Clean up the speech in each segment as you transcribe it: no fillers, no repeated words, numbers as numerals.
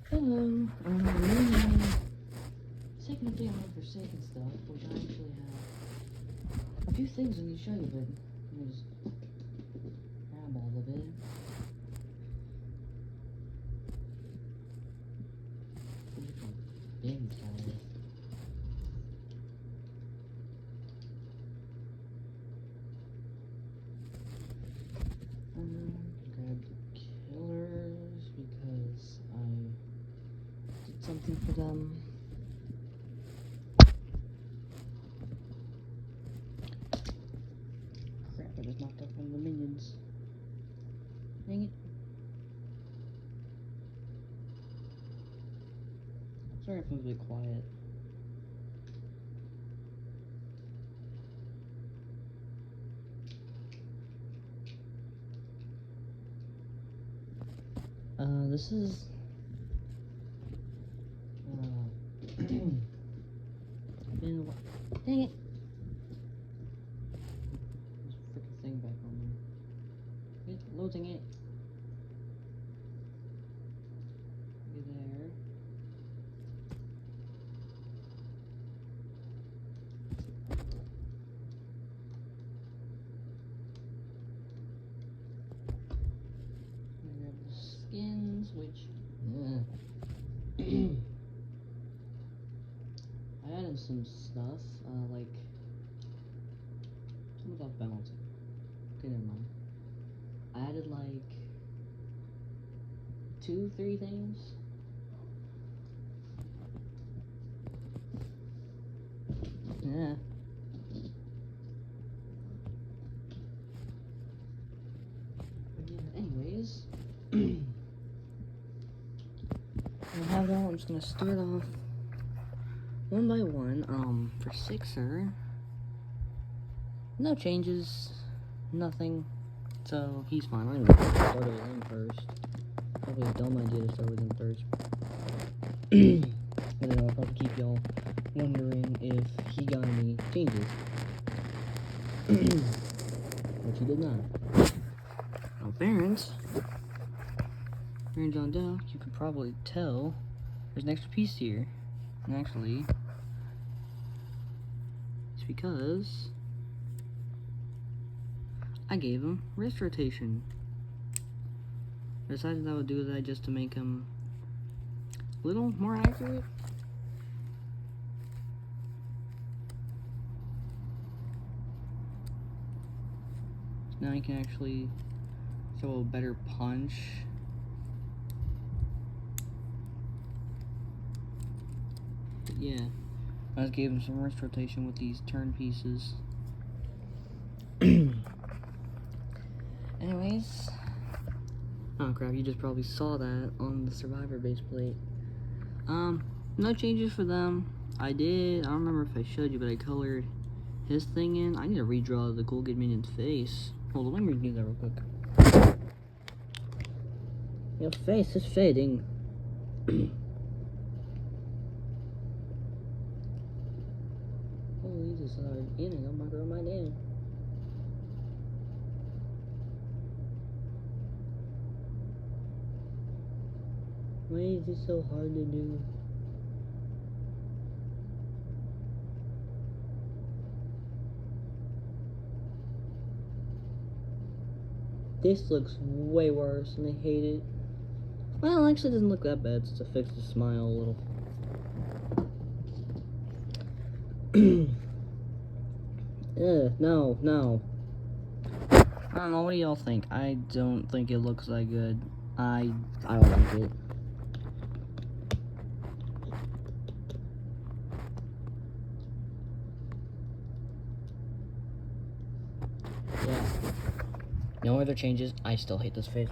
Hello. Moving second update on Forsaken stuff, which I actually have a few things I need to show you, but let me just grab all of it. Big guys. Grab the killers because I did something for them. Crap, I just knocked off one of the minions. Dang it. Sorry if I'm a bit quiet. This is been dang it. This freaking thing back on there. It's loading it. Get there. Grab the skins, which I added some stuff, like something about balancing. Okay, never mind. I added like 2-3 things. Yeah. But yeah, anyways. I have that. I'm just gonna start off one by one. For Sixer, no changes, nothing. So he's fine. I'm gonna start with him first. Probably a dumb idea to start with him first. And then I'll probably keep y'all wondering if he got any changes. Which he did not. Now, Barons on down, you can probably tell there's an extra piece here. And actually, it's because I gave him wrist rotation. I decided I would do that just to make him a little more accurate. Now you can actually throw a better punch. But yeah, I just gave him some wrist rotation with these turn pieces. Anyways, oh crap, you just probably saw that on the survivor base plate. No changes for them. I don't remember if I showed you, but I colored his thing in. I need to redraw the Cool Good Minion's face. Hold on, let me do that real quick. Your face is fading. Holy Jesus, I'm not growing my name. Why is this so hard to do? This looks way worse, and I hate it. Well, it actually doesn't look that bad, just to fix the smile a little. No. I don't know, what do y'all think? I don't think it looks that good. I don't like it. Yeah. No other changes. I still hate this face.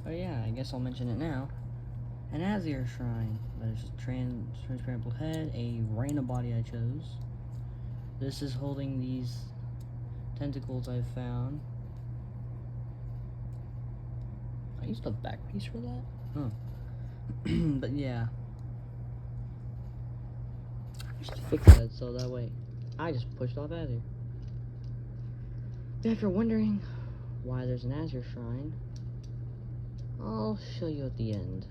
Oh yeah, I guess I'll mention it now. An Azir Shrine. There's a transparent head, a random body I chose. This is holding these tentacles I've found. I used a back piece for that? Huh. But yeah. I should fix that so that way I just pushed off Azir. If you're wondering why there's an Azure Shrine, I'll show you at the end.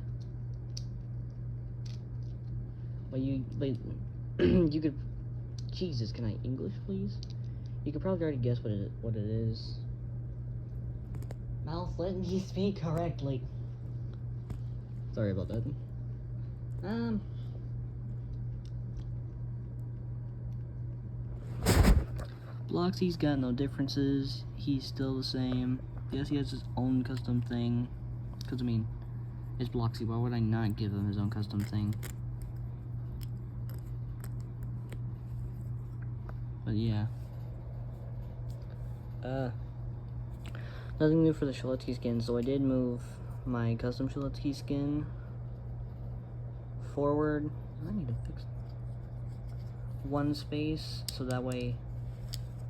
But you could, Jesus, can I English please? You could probably already guess what it is. Mouth, let me speak correctly. Sorry about that. Bloxy's got no differences. He's still the same. Yes, he has his own custom thing. Because, I mean, it's Bloxy. Why would I not give him his own custom thing? But, yeah. Nothing new for the Shaletsky skin. So, I did move my custom Shaletsky skin forward. I need to fix one space. So, that way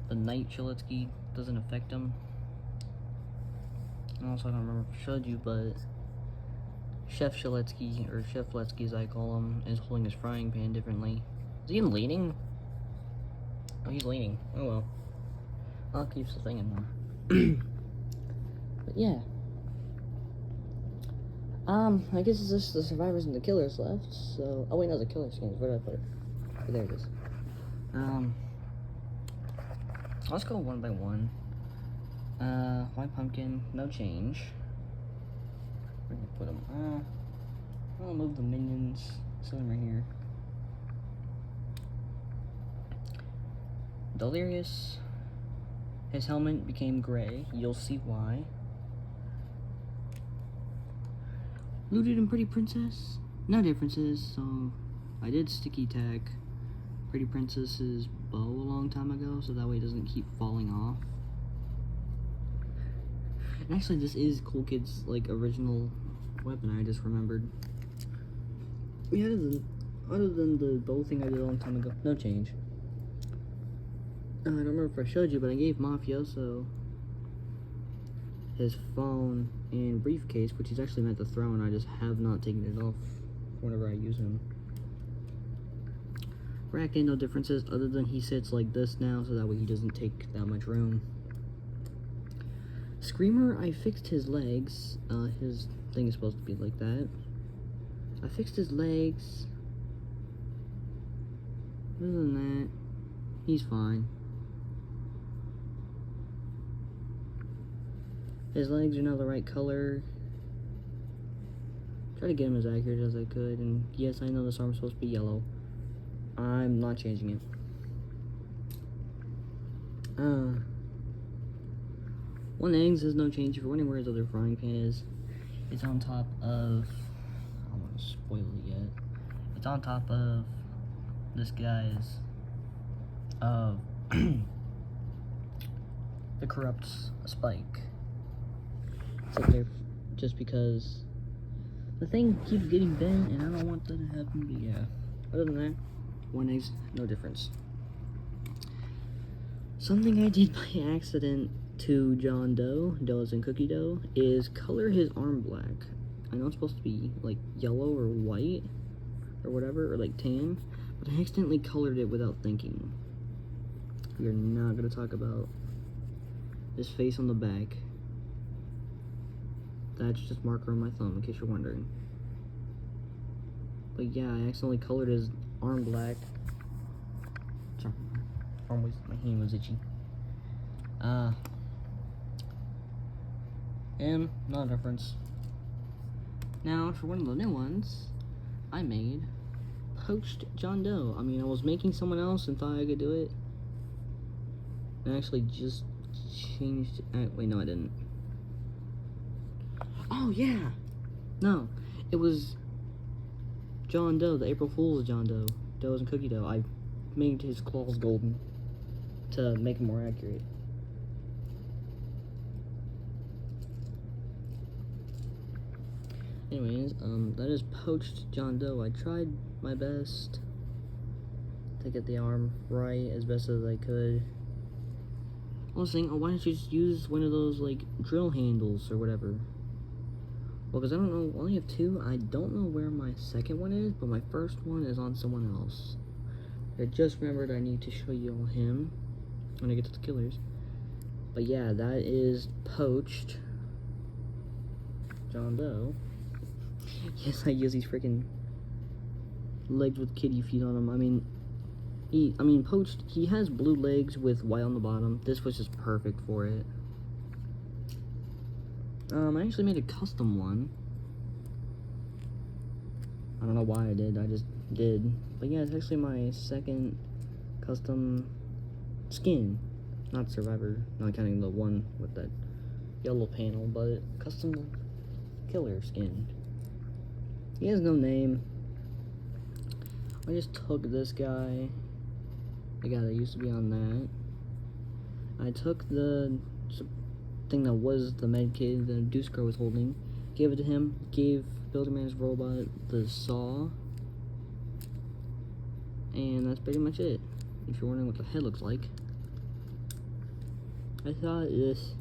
the Knight Shaletsky doesn't affect him. And also, I don't remember if I showed you, but Chef Shaletsky, or Chef Letsky as I call him, is holding his frying pan differently. Is he even leaning? Oh, he's leaning. Oh well. I'll keep the thing in there. But yeah. I guess it's just the survivors and the killers left, so... Oh wait, no, the killer skins. Where did I put it? Oh, there it is. Let's go one by one. White Pumpkin, no change. Where did I put them? I'll move the minions. Set them right here. Delirious. His helmet became gray. You'll see why. Looted and Pretty Princess. No differences, so I did sticky tack Pretty Princess's bow a long time ago, so that way it doesn't keep falling off. And actually, this is Cool Kid's like original weapon. I just remembered. Yeah, other than the bow thing I did a long time ago, no change. I don't remember if I showed you, but I gave Mafioso his phone and briefcase, which he's actually meant to throw, and I just have not taken it off whenever I use him. Bracken, no differences other than he sits like this now, so that way he doesn't take that much room. Screamer, I fixed his legs. His thing is supposed to be like that. I fixed his legs. Other than that, he's fine. His legs are now the right color. Try to get him as accurate as I could, and yes, I know this arm's supposed to be yellow. I'm not changing it. One eggs has no change. If you're wondering where his other frying pan is, it's on top of... I don't want to spoil it yet. It's on top of this guy's... the corrupt spike. It's up there just because the thing keeps getting bent, and I don't want that to happen, but yeah. Other than that, one eggs, no difference. Something I did by accident to John Doe, Doe's and Cookie Doe, is color his arm black. I know it's supposed to be like yellow or white or whatever, or like tan, but I accidentally colored it without thinking. We are not going to talk about his face on the back. That's just marker on my thumb, in case you're wondering. But yeah, I accidentally colored his arm black. Sorry, my hand was itchy. And not a difference. Now, for one of the new ones, I made Poached John Doe. I mean, I was making someone else and thought I could do it. I actually just changed. Wait, no, I didn't. Oh, yeah. No, it was John Doe, the April Fool's John Doe. Doe's and Cookie Doe. I made his claws golden to make him more accurate. Anyways, that is Poached John Doe. I tried my best to get the arm right as best as I could. I was saying, oh, why don't you just use one of those, like, drill handles or whatever? Well, because I don't know, I only have two. I don't know where my second one is, but my first one is on someone else. I just remembered I need to show you all him when I get to the killers. But yeah, that is Poached John Doe. Yes, I use these freaking legs with kitty feet on them. I mean, Poached, he has blue legs with white on the bottom. This was just perfect for it. I actually made a custom one. I don't know why I did, I just did. But yeah, it's actually my second custom skin. Not Survivor, not counting the one with that yellow panel, but custom killer skin. He has no name. I just took this guy, the guy that used to be on that. I took the thing that was the med kit that Deuce Girl was holding, gave it to him, gave Builderman's robot the saw, and that's pretty much it. If you're wondering what the head looks like, I thought this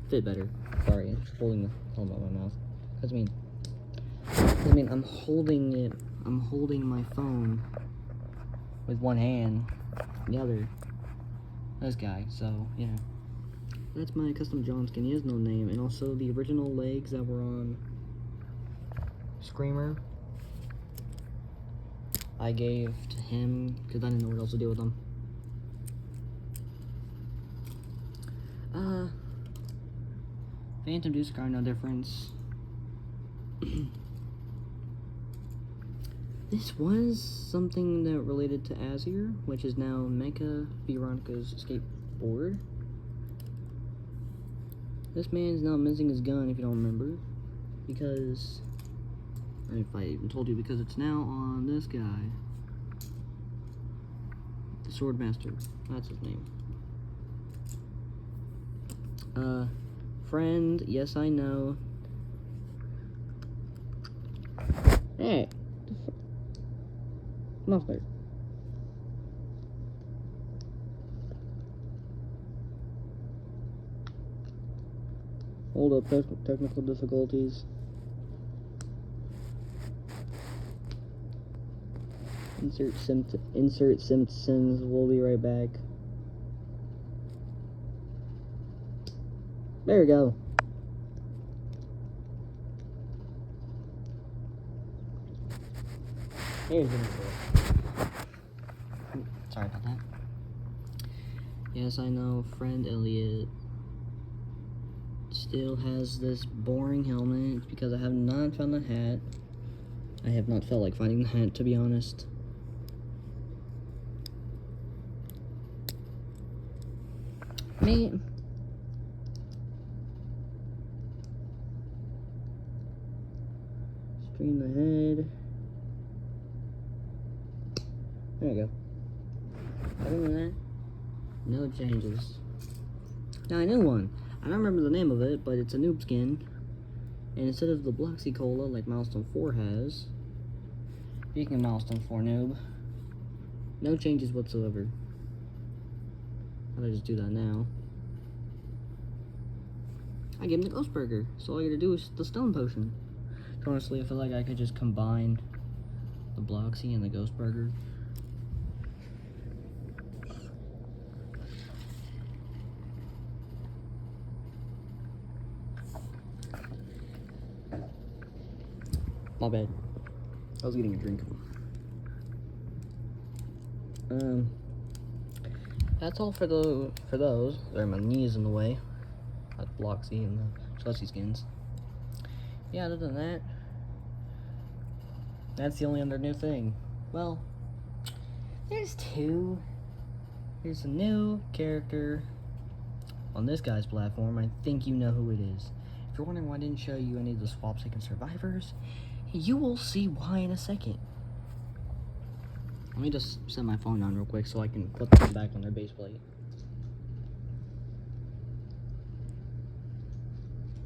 fit better. Sorry, I'm just holding the helmet on my mouth. Cause I mean, I'm holding my phone with one hand, the other, this guy, so, you know. That's my custom John skin. He has no name. And also the original legs that were on Screamer, I gave to him because I didn't know what else to do with them. Phantom Deuce Car, no difference. This was something that related to Azir, which is now Mecha Veronica's skateboard. This man's now missing his gun, if you don't remember, because, if I even told you, because it's now on this guy, the Swordmaster, that's his name. Friend, yes I know. Hey, muffler. Hold up, technical difficulties. Insert Simpsons. We'll be right back. There we go. Here's the intro. Sorry about that. Yes, I know, friend Elliot still has this boring helmet. It's because I have not found the hat. I have not felt like finding the hat, to be honest. Me. Stream the head. There we go. Other than that, no changes. Now, a new one. I don't remember the name of it, but it's a noob skin. And instead of the Bloxy Cola like Milestone 4 has, speaking of Milestone 4 noob, no changes whatsoever. I'll just do that now. I gave him the Ghost Burger, so all I gotta do is the Stone Potion. Honestly, I feel like I could just combine the Bloxy and the Ghost Burger. My bad. I was getting a drink. That's all for those. Sorry, my knee is in the way. That's Bloxy and the Chelsea skins. Yeah, other than that, that's the only other new thing. Well, there's two. There's a new character on this guy's platform. I think you know who it is. If you're wondering why I didn't show you any of the Swap Second Survivors, you will see why in a second. Let me just set my phone down real quick so I can put them back on their base plate.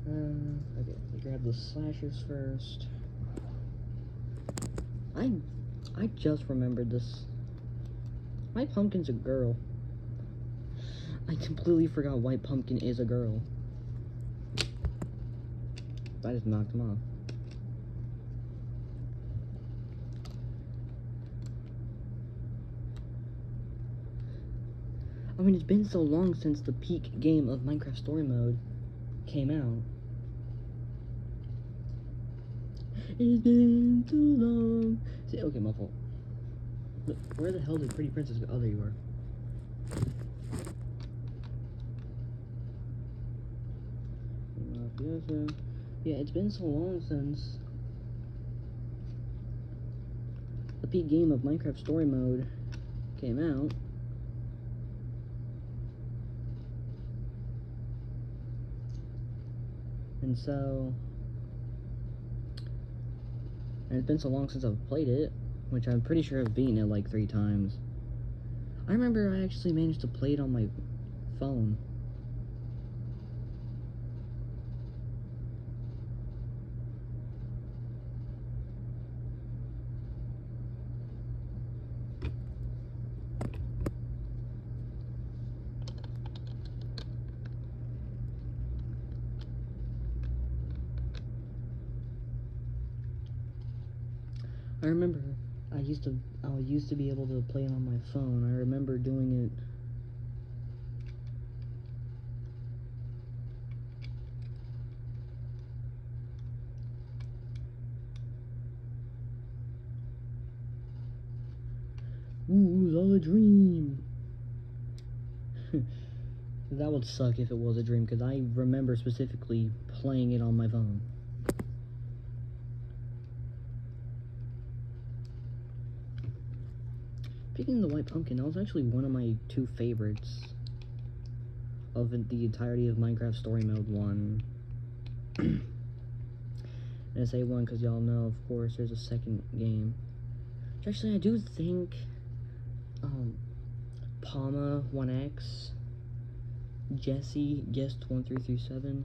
Okay, we grab the slashers first. I just remembered this. White Pumpkin's a girl. I completely forgot White Pumpkin is a girl. I just knocked him off. I mean, it's been so long since the peak game of Minecraft Story Mode came out. It's been too long. See, okay, my fault. Look, where the hell did Pretty Princess go? Oh, there you are. Yeah, it's been so long since the peak game of Minecraft Story Mode came out. And it's been so long since I've played it, which I'm pretty sure I've beaten it like 3 times. I remember I actually managed to play it on my phone. I remember I used to be able to play it on my phone. I remember doing it. Ooh, it was all a dream. That would suck if it was a dream, because I remember specifically playing it on my phone. Picking the White Pumpkin, that was actually one of my 2 favorites of the entirety of Minecraft Story Mode 1. And I say 1 because y'all know, of course, there's a second game. Which actually, I do think Palma 1X, Jesse Guest 1337,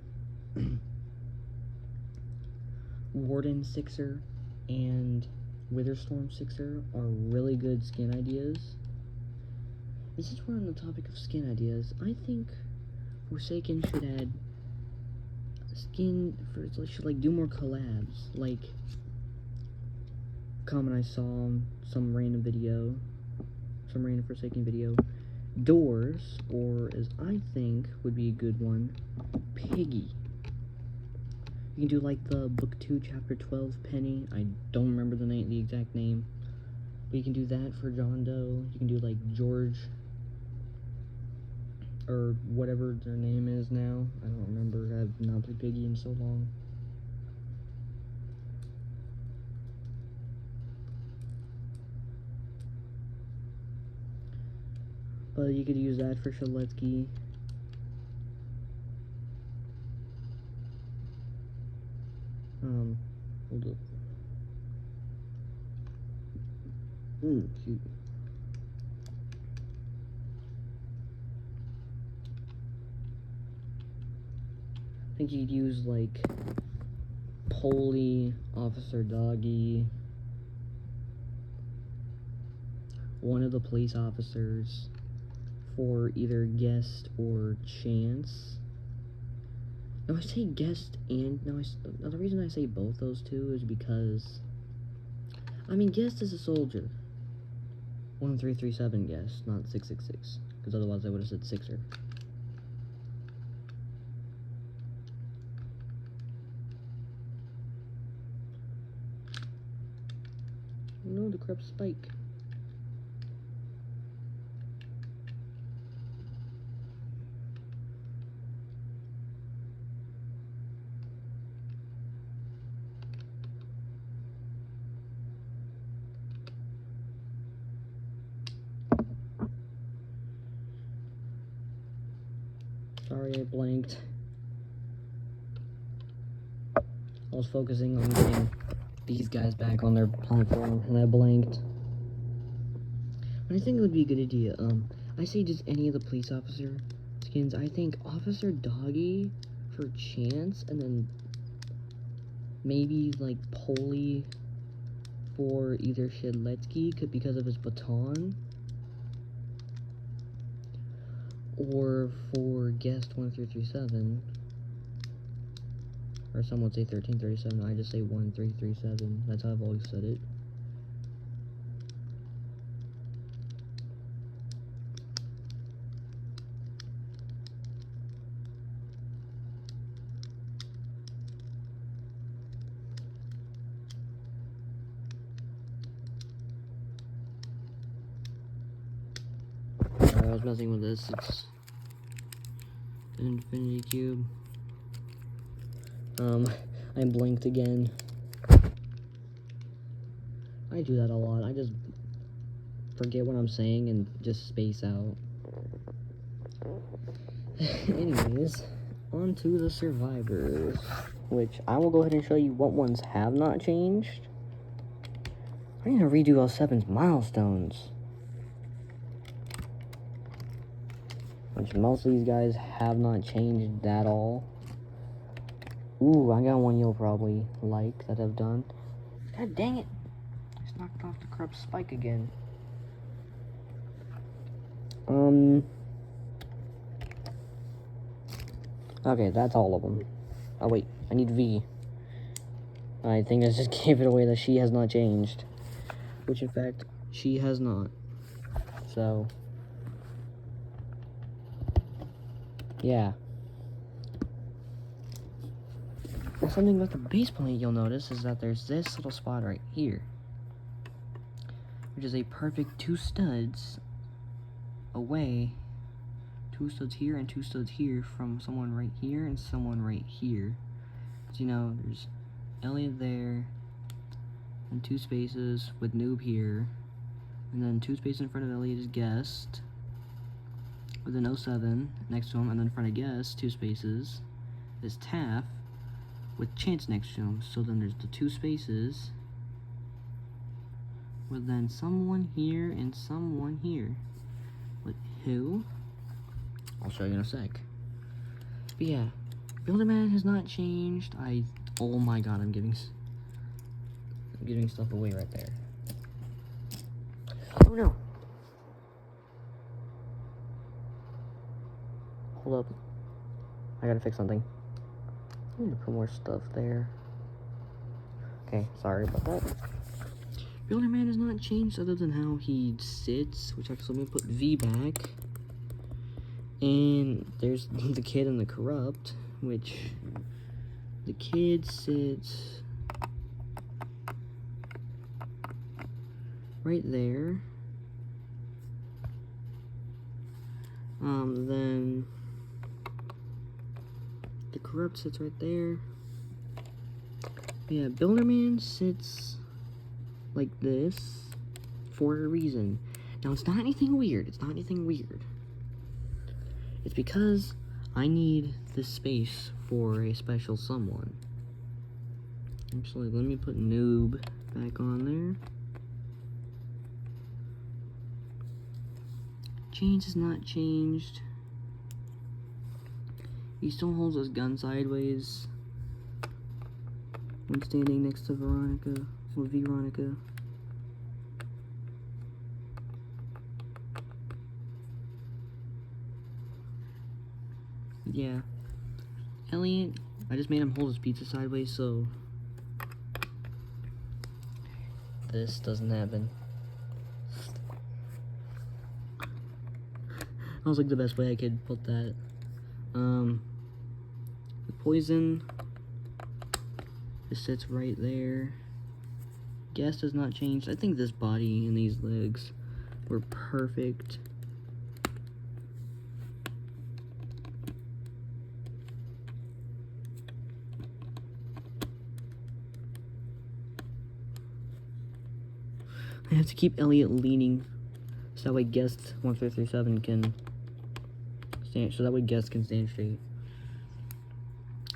Warden Sixer, and Witherstorm Sixer are really good skin ideas. And since we're on the topic of skin ideas, I think Forsaken should add should like do more collabs. Like, comment I saw some random Forsaken video, Doors, or as I think would be a good one, Piggy. You can do like the book 2 chapter 12 Penny. I don't remember the exact name, but you can do that for John Doe. You can do like George, or whatever their name is now. I don't remember. I've not played Piggy in so long. But you could use that for Shaletsky. Hold up. Shoot. I think you'd use like Polly, Officer Doggy, one of the police officers for either Guest or Chance. Now I say Guest and now the reason I say both those two is because I mean Guest is a soldier. 1337 Guest, not 666, because otherwise I would have said Sixer. No, the corrupt spike. Sorry, I blanked. I was focusing on getting these guys back on their platform, and I blanked. But I think it would be a good idea. I say just any of the police officer skins. I think Officer Doggy for Chance, and then maybe like Polly for either Shedletsky because of his baton, or for Guest 1337, or some would say 1337. I just say 1337. That's how I've always said it. sorry, I was messing with this. It's an infinity cube. I blinked again. I do that a lot. I just forget what I'm saying and just space out. Anyways, on to the survivors, which I will go ahead and show you what ones have not changed. I need to redo L7's milestones, which most of these guys have not changed at all. Ooh, I got one you'll probably like that I've done. God dang it! I just knocked off the corrupt spike again. Okay, that's all of them. Oh wait, I need V. I think I just gave it away that she has not changed. Which in fact, she has not. So, yeah. Something about the base plate you'll notice is that there's this little spot right here, which is a perfect 2 studs away. 2 studs here and 2 studs here from someone right here and someone right here. Because, you know, there's Elliot there, and 2 spaces with Noob here, and then 2 spaces in front of Elliot is Guest, with an 07 next to him, and then in front of Guest, 2 spaces, is Taff, with Chance next to him. So then there's the 2 spaces, with then someone here and someone here. With who? I'll show you in a sec. But yeah, Builderman has not changed. Oh my god, I'm giving stuff away right there. Oh no. Hold up. I gotta fix something. I need to put more stuff there. Okay, sorry about that. Builderman has not changed other than how he sits, which actually let me put V back. And there's the kid and the corrupt, which the kid sits right there. Then the corrupt sits right there. Yeah, Builderman sits like this for a reason. Now, it's not anything weird. It's not anything weird. It's because I need this space for a special someone. Actually, let me put Noob back on there. Chains has not changed. He still holds his gun sideways when standing next to Veronica, or Veronica. Yeah. Elliot, I just made him hold his pizza sideways so this doesn't happen. That was like the best way I could put that. The poison just sits right there. Gas does not change. I think this body and these legs were perfect. I have to keep Elliot leaning so that way Guest 1337 can stand, so that way Guest can stand straight.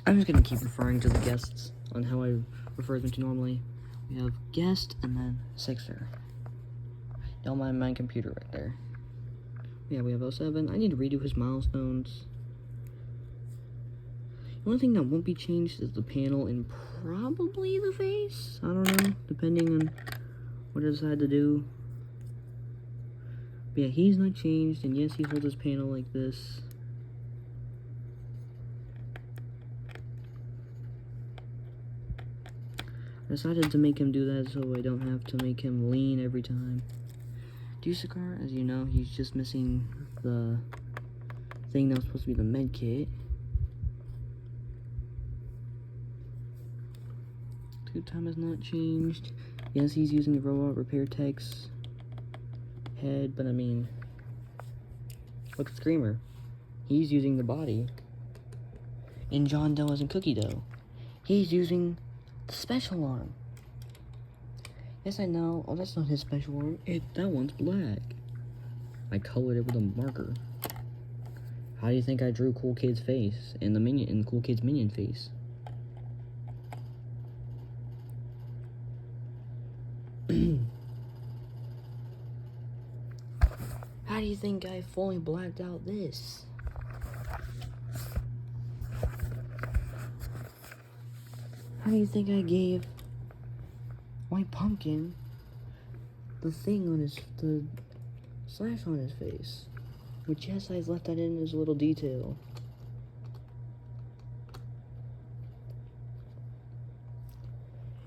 I'm just gonna keep referring to the guests on how I refer them to normally. We have Guest and then Sixer. Don't mind my computer right there. Yeah, we have 07. I need to redo his milestones. The only thing that won't be changed is the panel and probably the face. I don't know, depending on what I decide to do. But yeah, he's not changed, and yes, he holds his panel like this. I decided to make him do that so I don't have to make him lean every time. Dusakar, as you know, he's just missing the thing that was supposed to be the med kit. Two time has not changed. Yes, he's using the robot repair tech's head, but I mean, Look at Screamer. He's using the body. And John Doe isn't Cookie Dough. He's using the special arm. Yes, I know. Oh, that's not his special arm. That one's black. I colored it with a marker. How do you think I drew Cool Kid's face and the Cool Kid's minion face? How do you think I fully blacked out this? How do you think I gave White Pumpkin the thing on the slash on his face? Which, yes, I left that in as a little detail.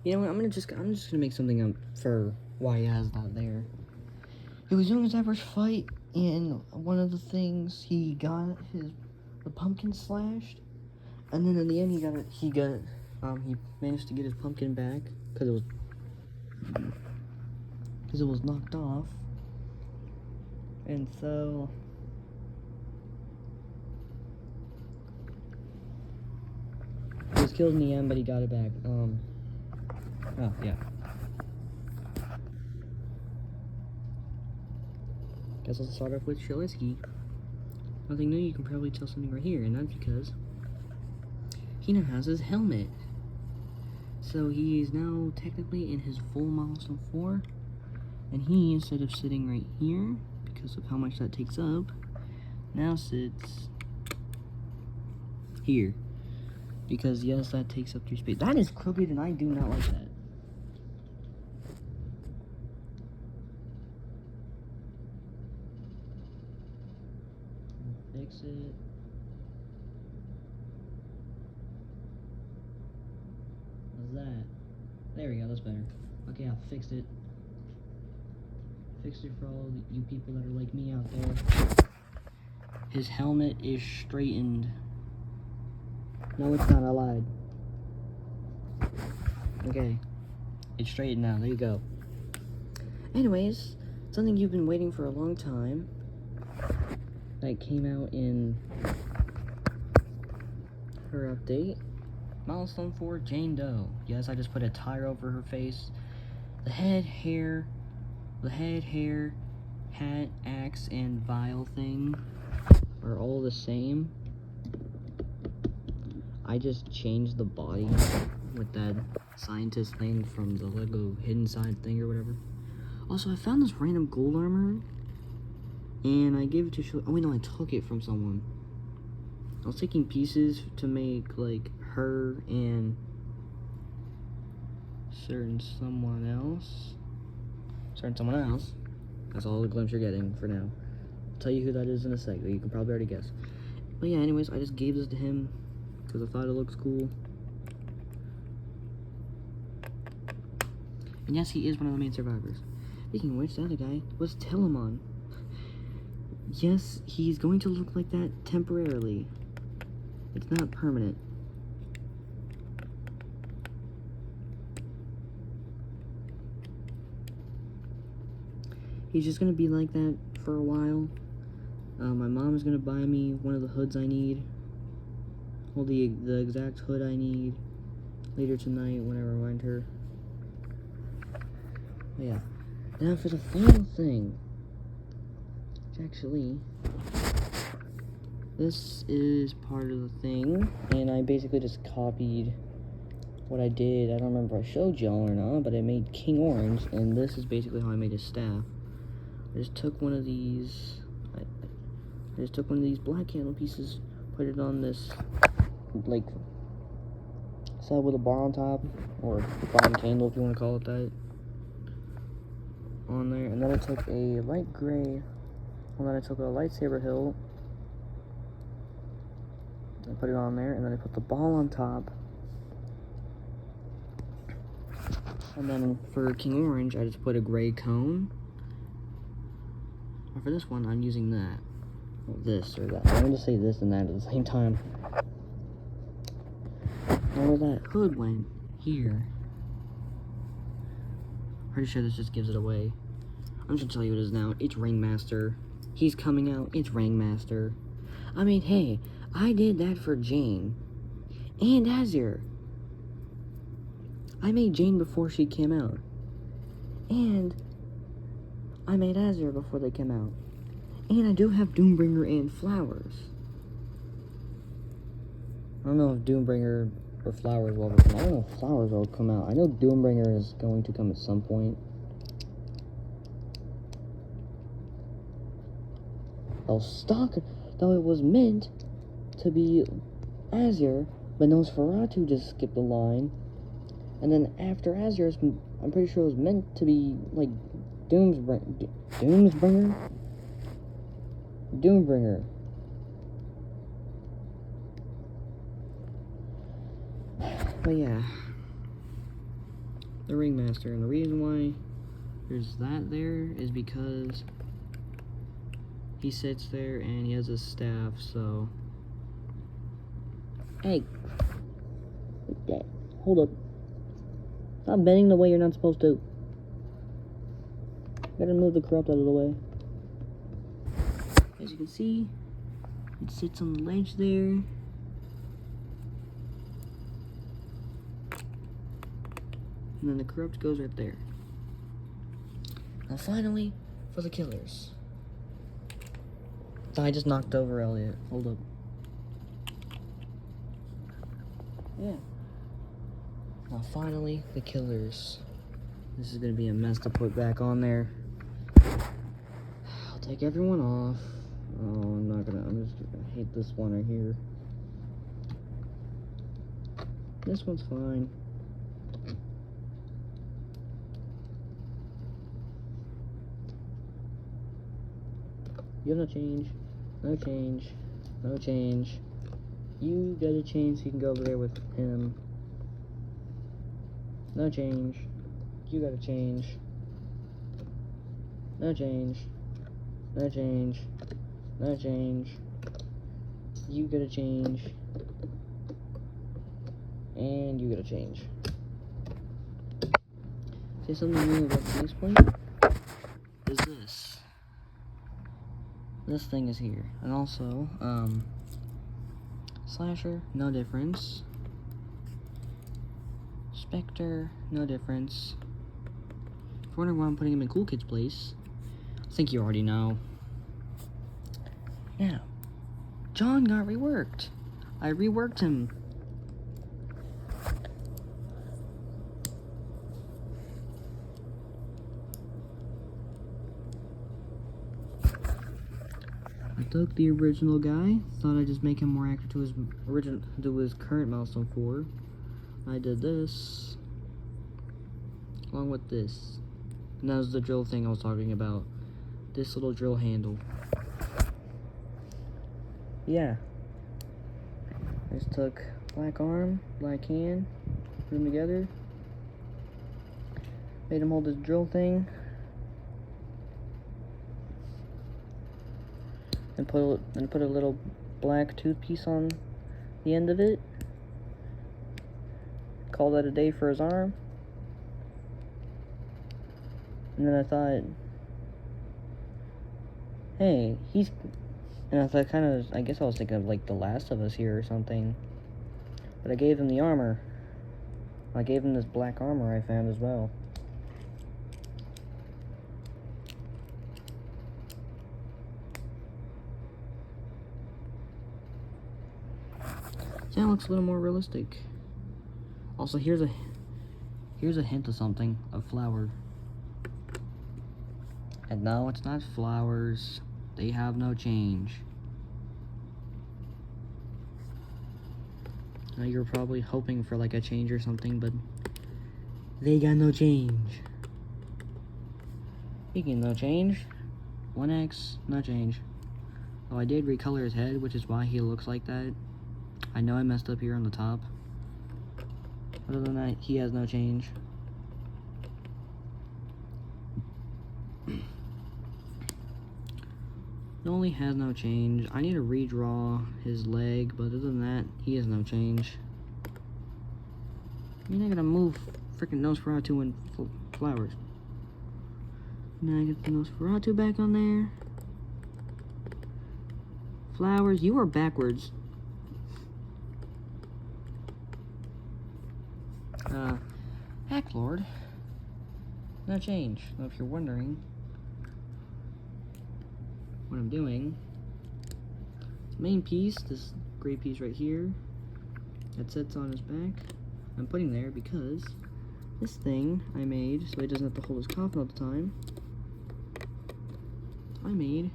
You know what? I'm just gonna make something up for why he has that there. He was doing his average fight, and one of the things he got the pumpkin slashed, and then in the end he managed to get his pumpkin back because it was knocked off, and so he was killed in the end, but he got it back. Oh yeah. Guess I'll start off with Shalisky. Nothing new, you can probably tell something right here, and that's because he now has his helmet. So he is now technically in his full milestone 4, and he, instead of sitting right here, because of how much that takes up, now sits here. Because yes, that takes up 3 space. That is crooked, and I do not like that. Fix it. What's that? There we go, that's better. Okay, I fixed it. Fixed it for all you people that are like me out there. His helmet is straightened. No, it's not, I lied. Okay. It's straightened now, there you go. Anyways, something you've been waiting for a long time. That came out in her update. Milestone 4, Jane Doe. Yes, I just put a tire over her face. The head, hair, hat, axe, and vial thing are all the same. I just changed the body with that scientist thing from the Lego Hidden Side thing or whatever. Also, I found this random gold armor, and I gave it to oh wait, no, I took it from someone. I was taking pieces to make, like, her and certain someone else. That's all the glimpse you're getting for now. I'll tell you who that is in a sec, you can probably already guess. But yeah, anyways, I just gave this to him because I thought it looks cool. And yes, he is one of the main survivors. Speaking of which, the other guy was Telamon. Yes, he's going to look like that temporarily. It's not permanent. He's just gonna be like that for a while. My mom's gonna buy me one of the hoods I need. Well, the exact hood I need later tonight when I remind her. But yeah. Now for the final thing. Which actually, this is part of the thing, and I basically just copied what I did. I don't remember if I showed y'all or not, but I made King Orange, and this is basically how I made his staff. I just took one of these, black candle pieces, put it on this, like, side with a bar on top, or bottom candle if you want to call it that, on there, and then I took a light gray, and then I took a lightsaber hilt, I put it on there, and then I put the ball on top, and then for King Orange, I just put a gray cone. And for this one, I'm using that. Well, this or that. I'm going to say this and that at the same time. Now where that hood went, here. Pretty sure this just gives it away. I'm just going to tell you what it is now. It's Ringmaster. He's coming out. It's Ringmaster. I mean, hey, I did that for Jane. And Azure. I made Jane before she came out. And I made Azure before they came out. And I do have Doombringer and Flowers. I don't know if Doombringer or Flowers will ever come out. I don't know if Flowers will come out. I know Doombringer is going to come at some point. Though it was meant to be Azure, but Nosferatu just skipped the line. And then after Azure, I'm pretty sure it was meant to be like Doombringer? But yeah, the Ringmaster, and the reason why there's that there is because he sits there and he has a staff, so... Hey! Hold up. Stop bending the way you're not supposed to. Gotta move the corrupt out of the way. As you can see, it sits on the ledge there. And then the corrupt goes right there. Now finally, for the killers. I just knocked over Elliot. Hold up. Yeah. Now finally, the killers. This is gonna be a mess to put back on there. I'll take everyone off. Oh, I'm just gonna hate this one right here. This one's fine. You have no change. No change. No change. You got a change so you can go over there with him. No change. You got a change. No change. No change. No change. You got a change. And you got a change. Say something new about the next point? Is this. This thing is here. And also, Slasher, no difference. Spectre, no difference. If you're wondering why I'm putting him in Cool Kid's place, I think you already know. Now, John got reworked. I reworked him. I took the original guy, thought I'd just make him more accurate to his current milestone 4. I did this, along with this. And that was the drill thing I was talking about. This little drill handle. Yeah. I just took black arm, black hand, put them together. Made him hold this drill thing. And put a little black toothpiece on the end of it. Call that a day for his arm. And then I thought, hey, and I thought I guess I was thinking of like The Last of Us here or something. But I gave him the armor. I gave him this black armor I found as well. So that looks a little more realistic. Also, here's a hint of something, of flower. And no, it's not flowers. They have no change. Now you're probably hoping for like a change or something, but they got no change. Speaking of no change, 1X, no change. Oh, I did recolor his head, which is why he looks like that. I know I messed up here on the top. Other than that, he has no change. Noli has no change. I need to redraw his leg, but other than that, he has no change. You're not gonna move freaking Nosferatu and flowers. Now I get the Nosferatu back on there. Flowers, you are backwards. Hack Lord. No change. Now, if you're wondering what I'm doing, main piece, this gray piece right here, that sits on his back, I'm putting there because this thing I made, so he doesn't have to hold his coffin all the time, I made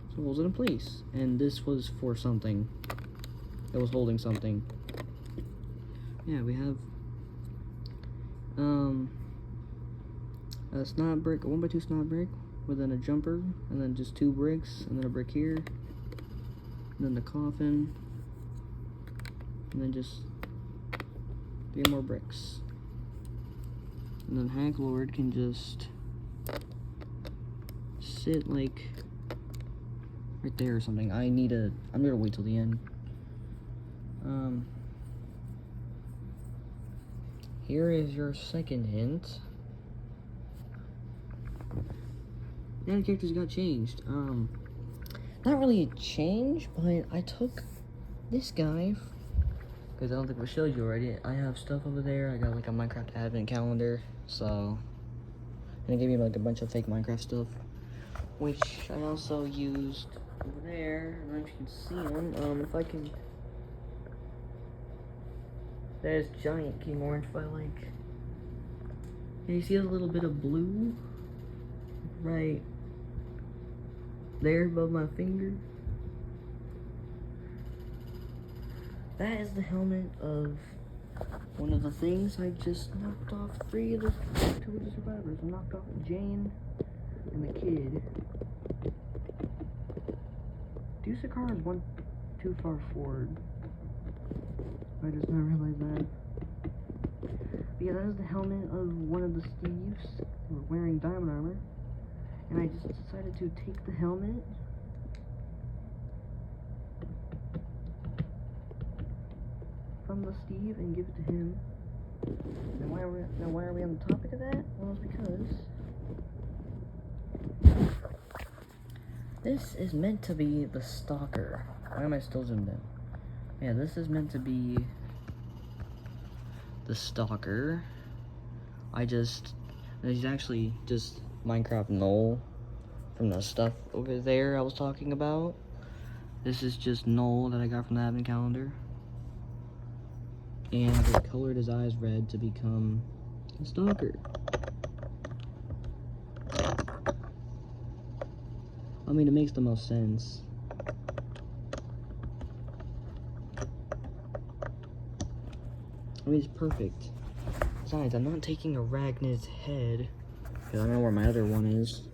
so it holds it in place. And this was for something. It was holding something. Yeah, we have a snot brick, a 1x2 snot brick, with then a jumper, and then just 2 bricks, and then a brick here, and then the coffin, and then just 3 more bricks. And then Hack Lord can just sit like right there or something. I'm gonna wait till the end. Here is your second hint. Yeah, the characters got changed. Not really a change, but I took this guy, because I don't think we showed you already. I have stuff over there. I got like a Minecraft advent calendar, so, and it gave me like a bunch of fake Minecraft stuff, which I also used over there. I don't know if you can see them. If I can, there's giant King Orange by like, can you see a little bit of blue right there above my finger? That is the helmet of one of the things I just knocked off 2 of the survivors. I knocked off Jane and the kid. Dusakar is one too far forward. I just not realized that. But yeah, that is the helmet of one of the Steves who were wearing diamond armor. And I just decided to take the helmet from the Steve and give it to him. And why are we on the topic of that? Well, it's because this is meant to be the Stalker. Why am I still zoomed in? Yeah, this is meant to be the Stalker. He's actually just Minecraft Null from the stuff over there I was talking about. This is just Null that I got from the advent calendar. And I colored his eyes red to become a Stalker. I mean, it makes the most sense. I mean, it's perfect. Besides, I'm not taking Arachnid's head, because I don't know where my other one is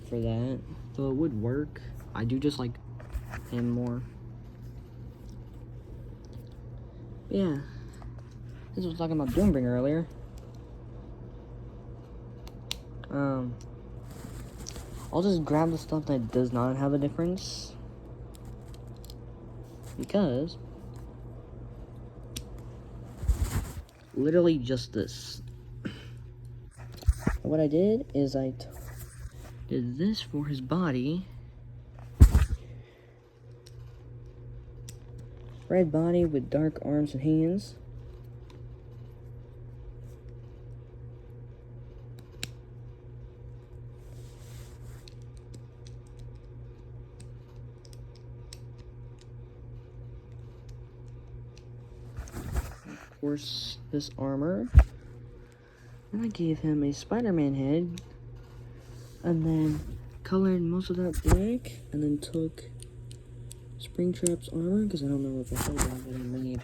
for that. Though it would work. I do just like him more. Yeah. This was talking about Doombringer earlier. I'll just grab the stuff that does not have a difference, because literally just this. What I did is I did this for his body. Red body with dark arms and hands. Of course, this armor. And I gave him a Spider-Man head, and then colored most of that black, and then took Springtrap's armor, because I don't know if I said that, but I made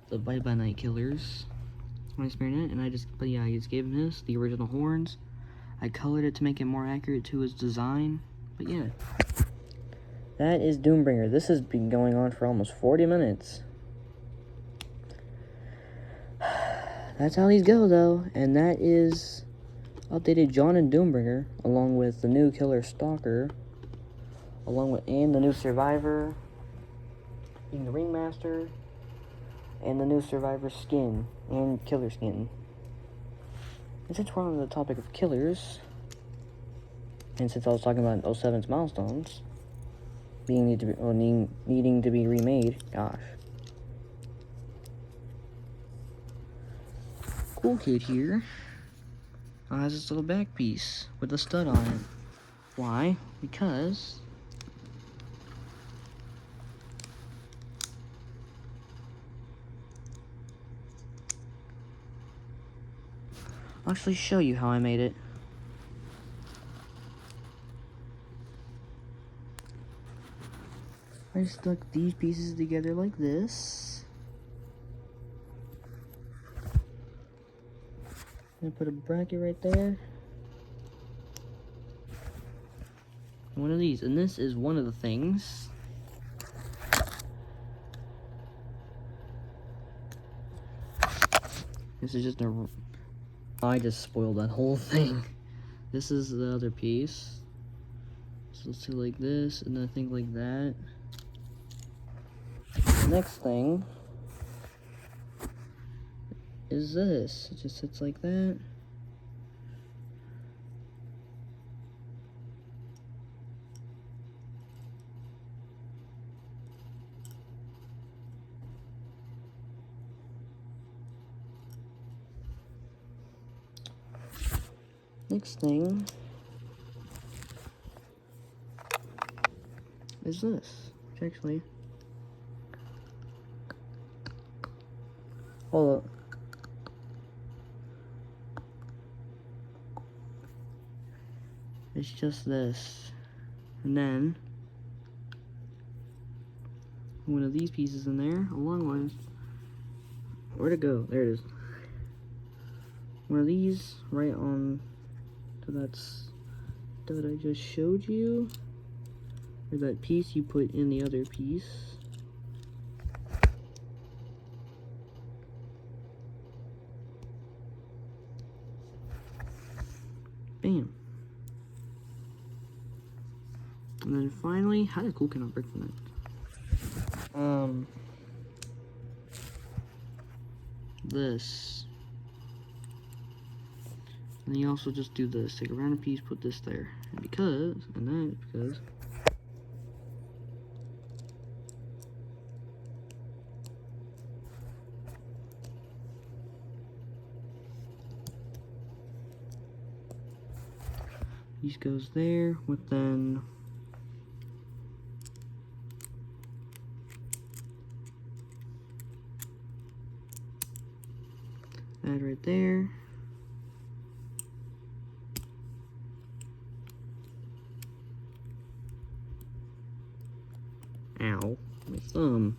the Bite by Night killers my Spirit, and I just gave him this, the original horns. I colored it to make it more accurate to his design, but yeah. That is Doombringer. This has been going on for almost 40 minutes. That's how these go, though, and that is updated John and Doombringer, along with the new Killer Stalker, and the new Survivor, being the Ringmaster, and the new Survivor skin, and Killer skin. And since we're on the topic of killers, And since I was talking about 07's milestones needing to be remade, gosh. Cool kid here has this little back piece with a stud on it. Why? Because I'll actually show you how I made it. I stuck these pieces together like this. And put a bracket right there. One of these, and this is one of the things. This is just I just spoiled that whole thing. This is the other piece. So let's do like this, and then I think like that. Next thing is this. It just sits like that. Next thing is this, which actually, hold up. It's just this, and then one of these pieces in there, along with, where'd it go? There it is. One of these right on to that I just showed you, or that piece you put in the other piece. Bam. And then finally, how did cool cannot break from that? This. And then you also just do this. Take a random piece, put this there. And because these goes there with then that right there. Ow, my thumb.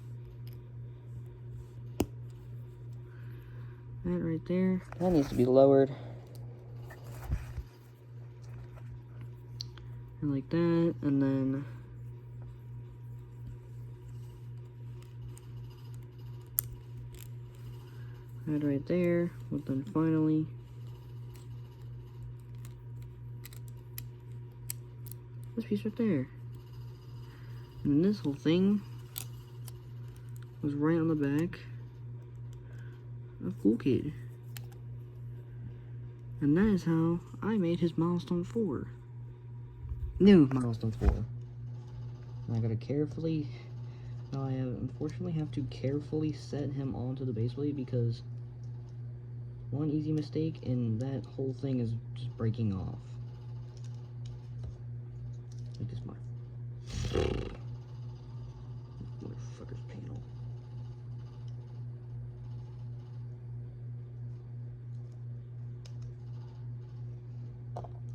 That right there. That needs to be lowered. And like that, and then that right there, but then finally this piece right there. And this whole thing was right on the back of Cool Kid. And that is how I made his milestone 4. New milestone 4. And I gotta carefully, now I unfortunately have to carefully set him onto the base plate because one easy mistake and that whole thing is just breaking off. Like this motherfucker's panel.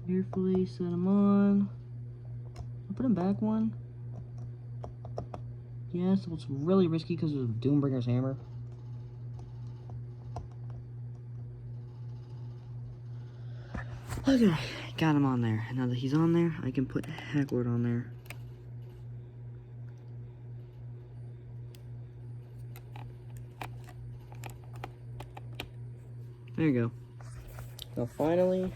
Carefully set him on. I'll put him back one. Yes, it's really risky because of Doombringer's hammer. Okay, got him on there. Now that he's on there, I can put Hacklord on there. There you go. Now finally,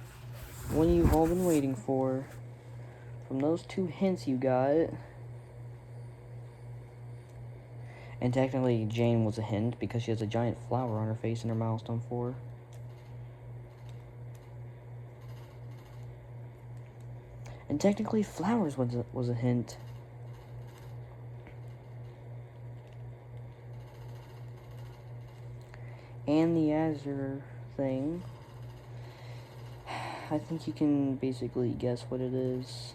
one you've all been waiting for, from those 2 hints you got, and technically Jane was a hint because she has a giant flower on her face in her milestone 4. And technically, flowers was a hint. And the azure thing. I think you can basically guess what it is.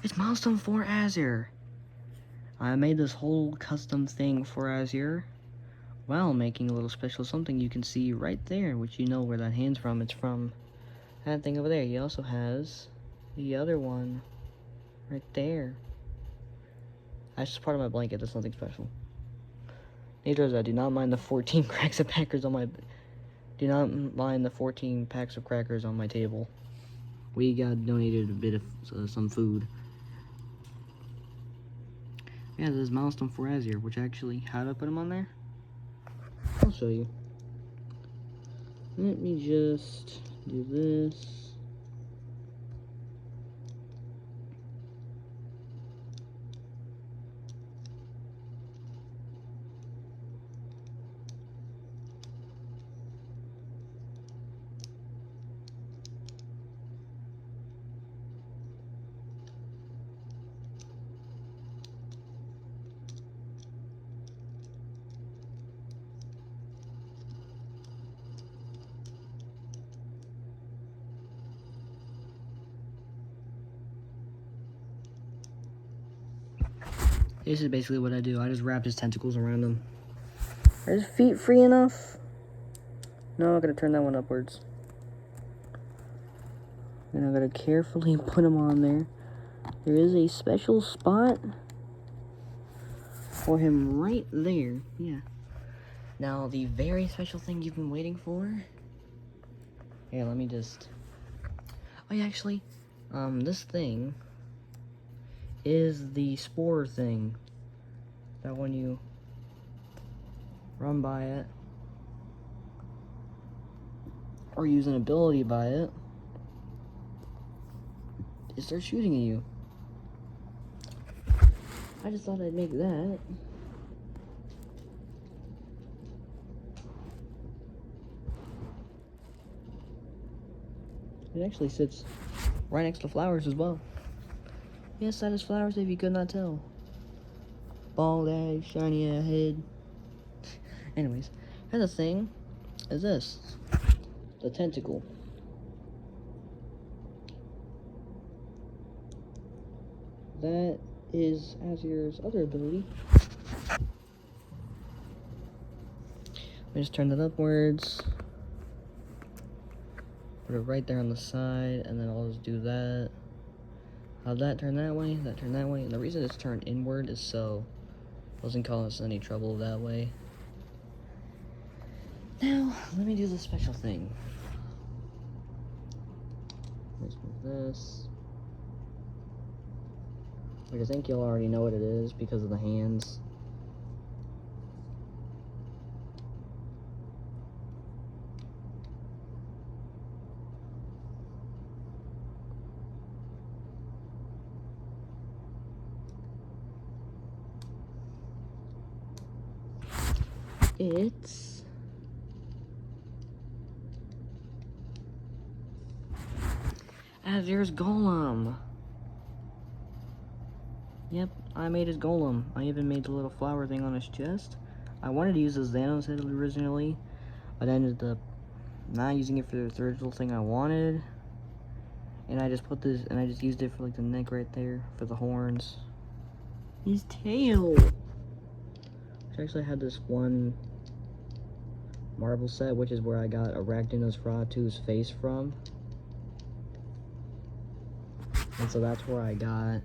It's Milestone 4 Azure. I made this whole custom thing for Azure while making a little special something you can see right there, which you know where that hand's from. It's from that thing over there. He also has the other one right there. That's just part of my blanket. That's nothing special. Neither is that. Do not mind the 14 cracks of crackers on my... Do not mind the 14 packs of crackers on my table. We got donated a bit of some food. Yeah, this is Milestone 4 Azure, which actually, how do I put them on there? I'll show you. Let me just do this. This is basically what I do. I just wrapped his tentacles around him. Are his feet free enough? No, I'm gonna turn that one upwards. And I'm gonna carefully put him on there. There is a special spot for him right there. Yeah. Now, the very special thing you've been waiting for. Here, let me just... Oh, yeah, actually, this thing is the spore thing. That when you run by it, or use an ability by it, it starts shooting at you. I just thought I'd make that. It actually sits right next to flowers as well. Yes, that is flowers if you could not tell. Bald ass, shiny ass head. Anyways, and the thing is this. The tentacle. That is Azure's other ability. I just turn it upwards. Put it right there on the side, and then I'll just do that. Have that turn that way, that turn that way. And the reason it's turned inward is so it doesn't cause us any trouble that way. Now, let me do the special thing. Let's move this. Which I think you'll already know what it is because of the hands. It's Azure's Golem. Yep, I made his golem. I even made the little flower thing on his chest. I wanted to use his Xanos head originally, but I ended up not using it for the original thing I wanted. And I just put this, and I just used it for like the neck right there, for the horns. His tail! Which actually had this one marble set, which is where I got Arachnonosferatu's face from. And so that's where I got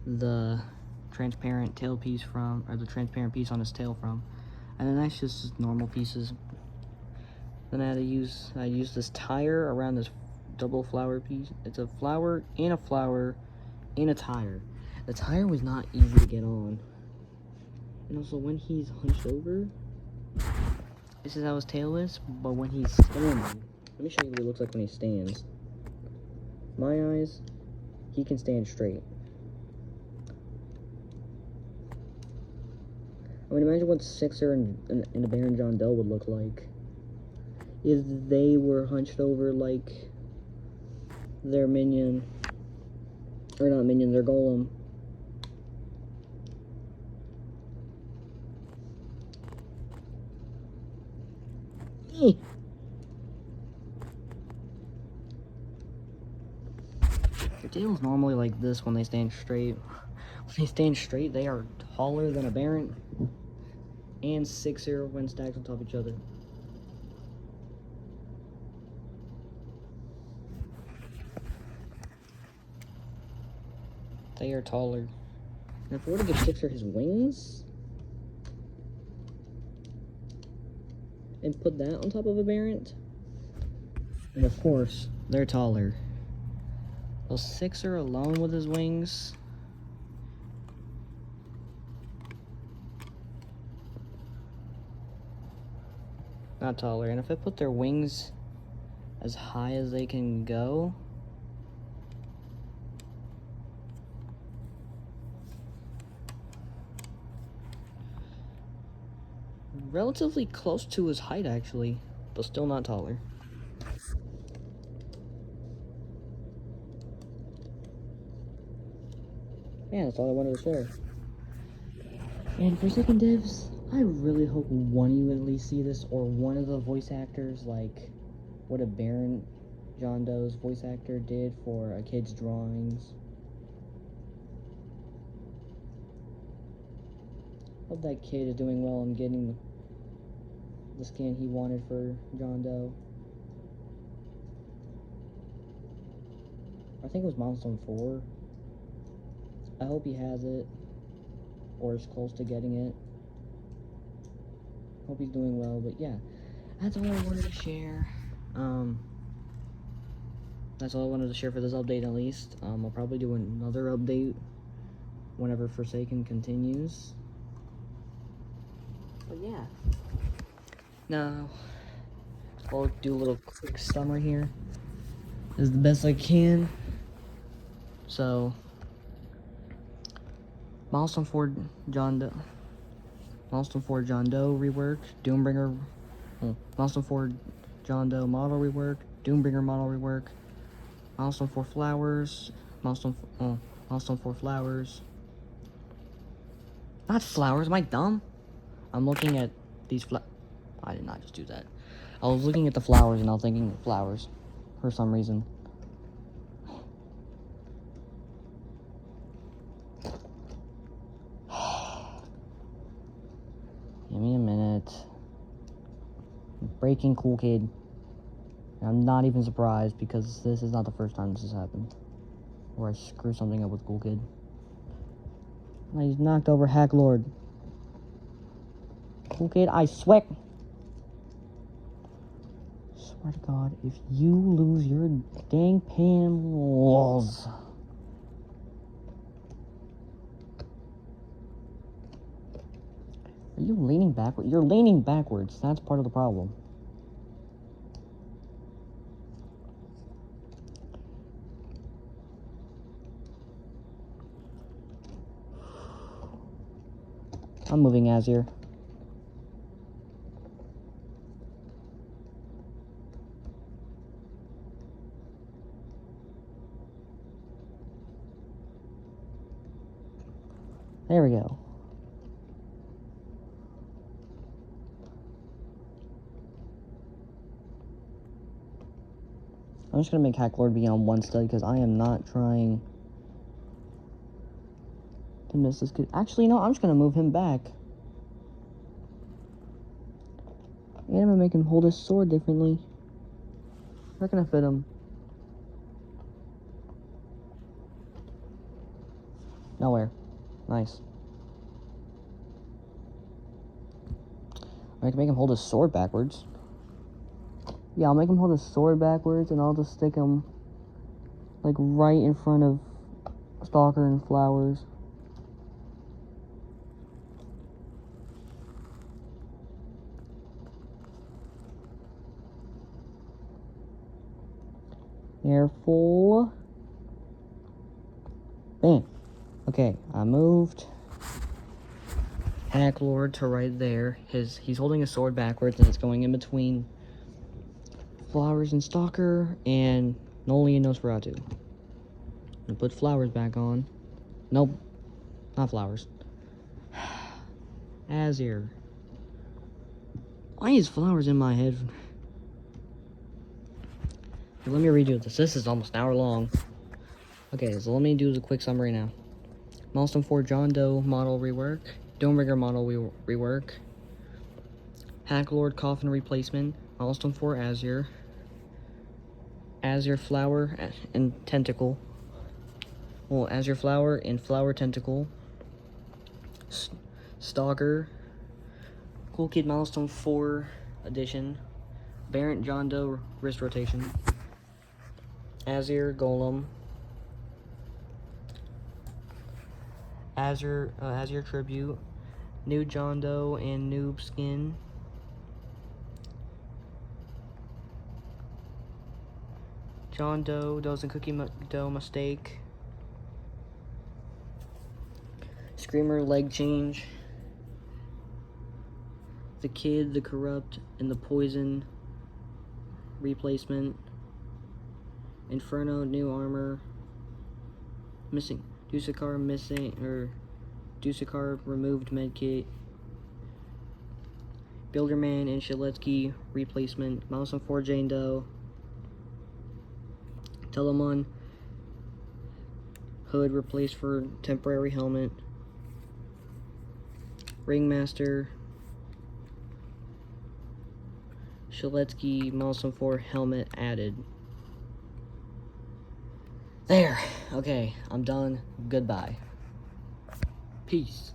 the transparent tail piece from, or the transparent piece on his tail from. And then that's just normal pieces. Then I used this tire around this double flower piece. It's a flower and a tire. The tire was not easy to get on. And also when he's hunched over, this is how his tail is, but when he's standing, let me show you what he looks like when he stands. My eyes, he can stand straight. I mean, imagine what Sixer and a Baron John Doe would look like if they were hunched over like their minion, or not minion, their golem. Their tail's normally like this when they stand straight. When they stand straight, they are taller than a Baron and Sixer when stacked on top of each other. They are taller. And if we were to give Sixer his wings and put that on top of a Baron, and of course, they're taller. So Sixer alone with his wings, not taller. And if I put their wings as high as they can go, relatively close to his height actually, but still not taller. Yeah, that's all I wanted to share. And for second divs, I really hope one of you at least see this, or one of the voice actors, like what a Baron John Doe's voice actor did for a kid's drawings. Hope that kid is doing well and getting the skin he wanted for John Doe. I think it was Milestone 4. I hope he has it, or is close to getting it. Hope he's doing well, but yeah, that's all I wanted to share. That's all I wanted to share for this update at least. I'll probably do another update whenever Forsaken continues. But yeah. Now, I'll do a little quick summary here. This is the best I can. So, Milestone 4 John Doe. Milestone 4 John Doe rework. Doombringer. Milestone 4 John Doe model rework. Doombringer model rework. Milestone 4 flowers. Milestone 4 flowers. Not flowers, am I dumb? I'm looking at these I did not just do that. I was looking at the flowers and I was thinking flowers for some reason. Give me a minute. Breaking Cool Kid. I'm not even surprised because this is not the first time this has happened. Where I screw something up with Cool Kid. I knocked over Hack Lord. Cool Kid, I swear. Swear to God, if you lose your dang panels. Are you leaning backward? You're leaning backwards. That's part of the problem. I'm moving Azir. There we go. I'm just gonna make Hack Lord be on one stud because I am not trying to miss this kid. Actually, no, I'm just gonna move him back. And I'm gonna make him hold his sword differently. Not gonna fit him. Nowhere. Nice. I can make him hold his sword backwards. Yeah, I'll make him hold his sword backwards, and I'll just stick him, like, right in front of Stalker and Flowers. Careful. Bam. Okay, I moved. Hack Lord to right there. He's holding his sword backwards and it's going in between Flowers and Stalker and Noli and Nosferatu. And put Flowers back on. Nope, not Flowers. Azir. Why is Flowers in my head? Let me redo this. This is almost an hour long. Okay, so let me do a quick summary now. Milestone 4 John Doe model rework. Domeringer model rework. Hack Lord coffin replacement. Milestone 4 Azir. Azir flower and tentacle. Well, Azir flower and flower tentacle. Stalker. Cool Kid Milestone 4 edition. Barrett John Doe wrist rotation. Azir Golem. Azir Tribute. New John Doe and Noob Skin. John Doe, Dozen Cookie Dough Mistake. Screamer leg change. The Kid, the Corrupt, and the Poison replacement. Inferno new armor. Missing. Dusakar missing, or Dusakar removed medkit. Builderman and Shaletsky replacement. Milestone 4 Jane Doe. Telemon hood replaced for temporary helmet. Ringmaster. Shaletsky Milestone 4 helmet added. There. Okay, I'm done. Goodbye. Peace.